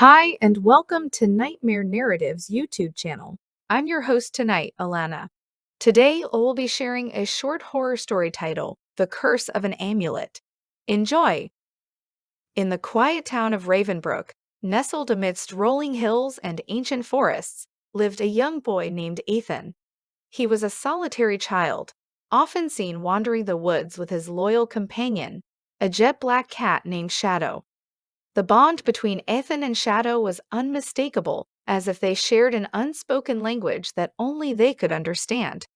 Hi, and welcome to Nightmare Narratives YouTube channel. I'm your host tonight, Alana. Today, I will be sharing a short horror story titled, The Curse of an Amulet. Enjoy! In the quiet town of Ravenbrook, nestled amidst rolling hills and ancient forests, lived a young boy named Ethan. He was a solitary child, often seen wandering the woods with his loyal companion, a jet-black cat named Shadow. The bond between Ethan and Shadow was unmistakable, as if they shared an unspoken language that only they could understand.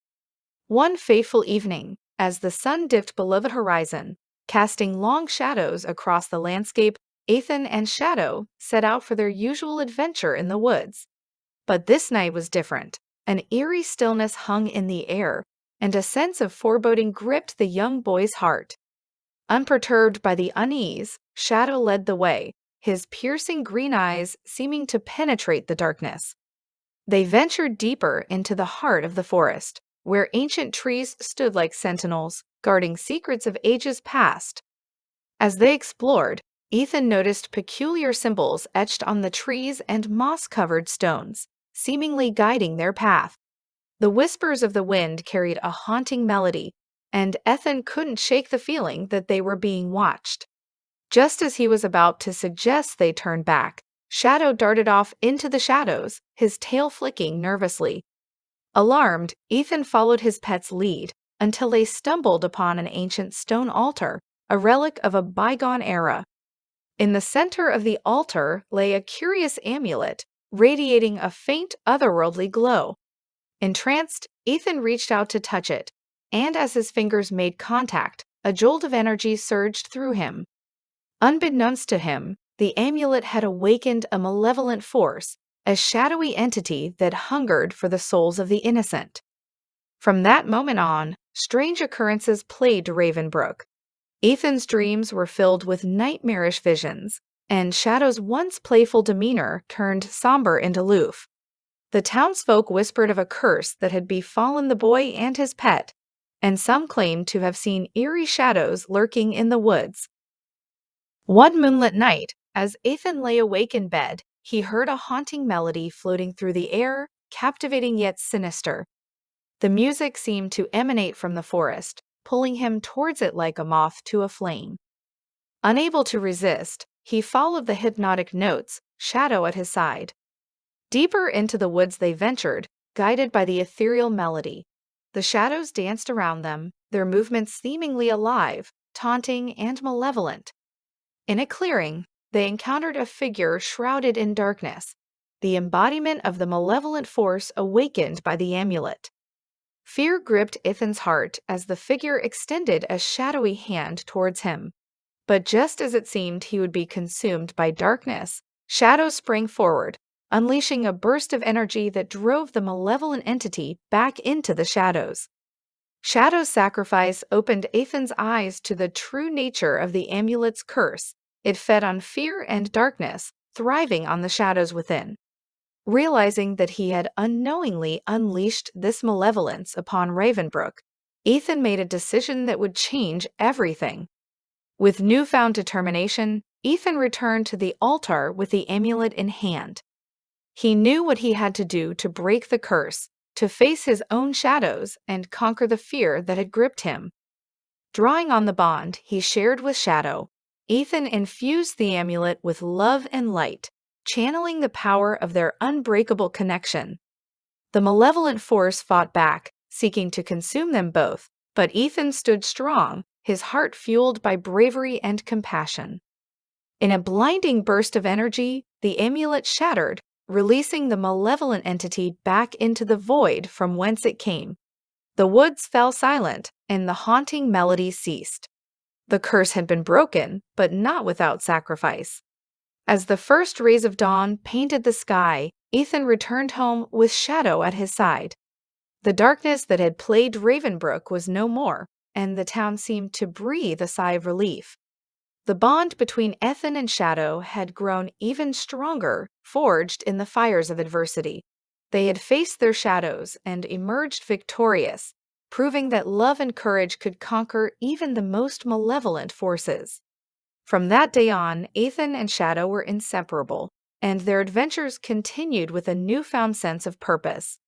One fateful evening, as the sun dipped below the horizon, casting long shadows across the landscape, Ethan and Shadow set out for their usual adventure in the woods. But this night was different. An eerie stillness hung in the air, and a sense of foreboding gripped the young boy's heart. Unperturbed by the unease, Shadow led the way, his piercing green eyes seeming to penetrate the darkness. They ventured deeper into the heart of the forest, where ancient trees stood like sentinels, guarding secrets of ages past. As they explored, Ethan noticed peculiar symbols etched on the trees and moss-covered stones, seemingly guiding their path. The whispers of the wind carried a haunting melody, and Ethan couldn't shake the feeling that they were being watched. Just as he was about to suggest they turn back, Shadow darted off into the shadows, his tail flicking nervously. Alarmed, Ethan followed his pet's lead until they stumbled upon an ancient stone altar, a relic of a bygone era. In the center of the altar lay a curious amulet, radiating a faint otherworldly glow. Entranced, Ethan reached out to touch it, and as his fingers made contact, a jolt of energy surged through him. Unbeknownst to him, the amulet had awakened a malevolent force, a shadowy entity that hungered for the souls of the innocent. From that moment on, strange occurrences plagued Ravenbrook. Ethan's dreams were filled with nightmarish visions, and Shadow's once playful demeanor turned somber and aloof. The townsfolk whispered of a curse that had befallen the boy and his pet, and some claimed to have seen eerie shadows lurking in the woods. One moonlit night, as Ethan lay awake in bed, he heard a haunting melody floating through the air, captivating yet sinister. The music seemed to emanate from the forest, pulling him towards it like a moth to a flame. Unable to resist, he followed the hypnotic notes, Shadow at his side. Deeper into the woods they ventured, guided by the ethereal melody. The shadows danced around them, their movements seemingly alive, taunting and malevolent. In a clearing, they encountered a figure shrouded in darkness, the embodiment of the malevolent force awakened by the amulet. Fear gripped Ethan's heart as the figure extended a shadowy hand towards him. But just as it seemed he would be consumed by darkness, Shadow sprang forward, unleashing a burst of energy that drove the malevolent entity back into the shadows. Shadow's sacrifice opened Ethan's eyes to the true nature of the amulet's curse. It fed on fear and darkness, thriving on the shadows within. Realizing that he had unknowingly unleashed this malevolence upon Ravenbrook, Ethan made a decision that would change everything. With newfound determination, Ethan returned to the altar with the amulet in hand. He knew what he had to do to break the curse, to face his own shadows and conquer the fear that had gripped him. Drawing on the bond he shared with Shadow, Ethan infused the amulet with love and light, channeling the power of their unbreakable connection. The malevolent force fought back, seeking to consume them both, but Ethan stood strong, his heart fueled by bravery and compassion. In a blinding burst of energy, the amulet shattered, releasing the malevolent entity back into the void from whence it came. The woods fell silent, and the haunting melody ceased. The curse had been broken, but not without sacrifice. As the first rays of dawn painted the sky, Ethan returned home with Shadow at his side. The darkness that had plagued Ravenbrook was no more, and the town seemed to breathe a sigh of relief. The bond between Ethan and Shadow had grown even stronger, forged in the fires of adversity. They had faced their shadows and emerged victorious, proving that love and courage could conquer even the most malevolent forces. From that day on, Ethan and Shadow were inseparable. and their adventures continued with a newfound sense of purpose.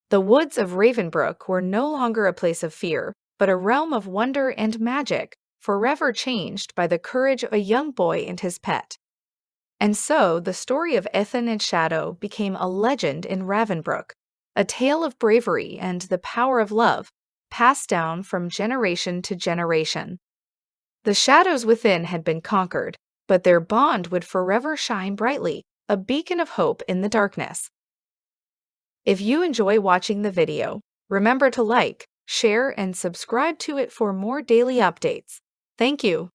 The woods of Ravenbrook were no longer a place of fear, but a realm of wonder and magic, forever changed by the courage of a young boy and his pet. And so, the story of Ethan and Shadow became a legend in Ravenbrook, a tale of bravery and the power of love, passed down from generation to generation. The shadows within had been conquered, but their bond would forever shine brightly, a beacon of hope in the darkness. If you enjoy watching the video, remember to like, share, and subscribe to it for more daily updates. Thank you.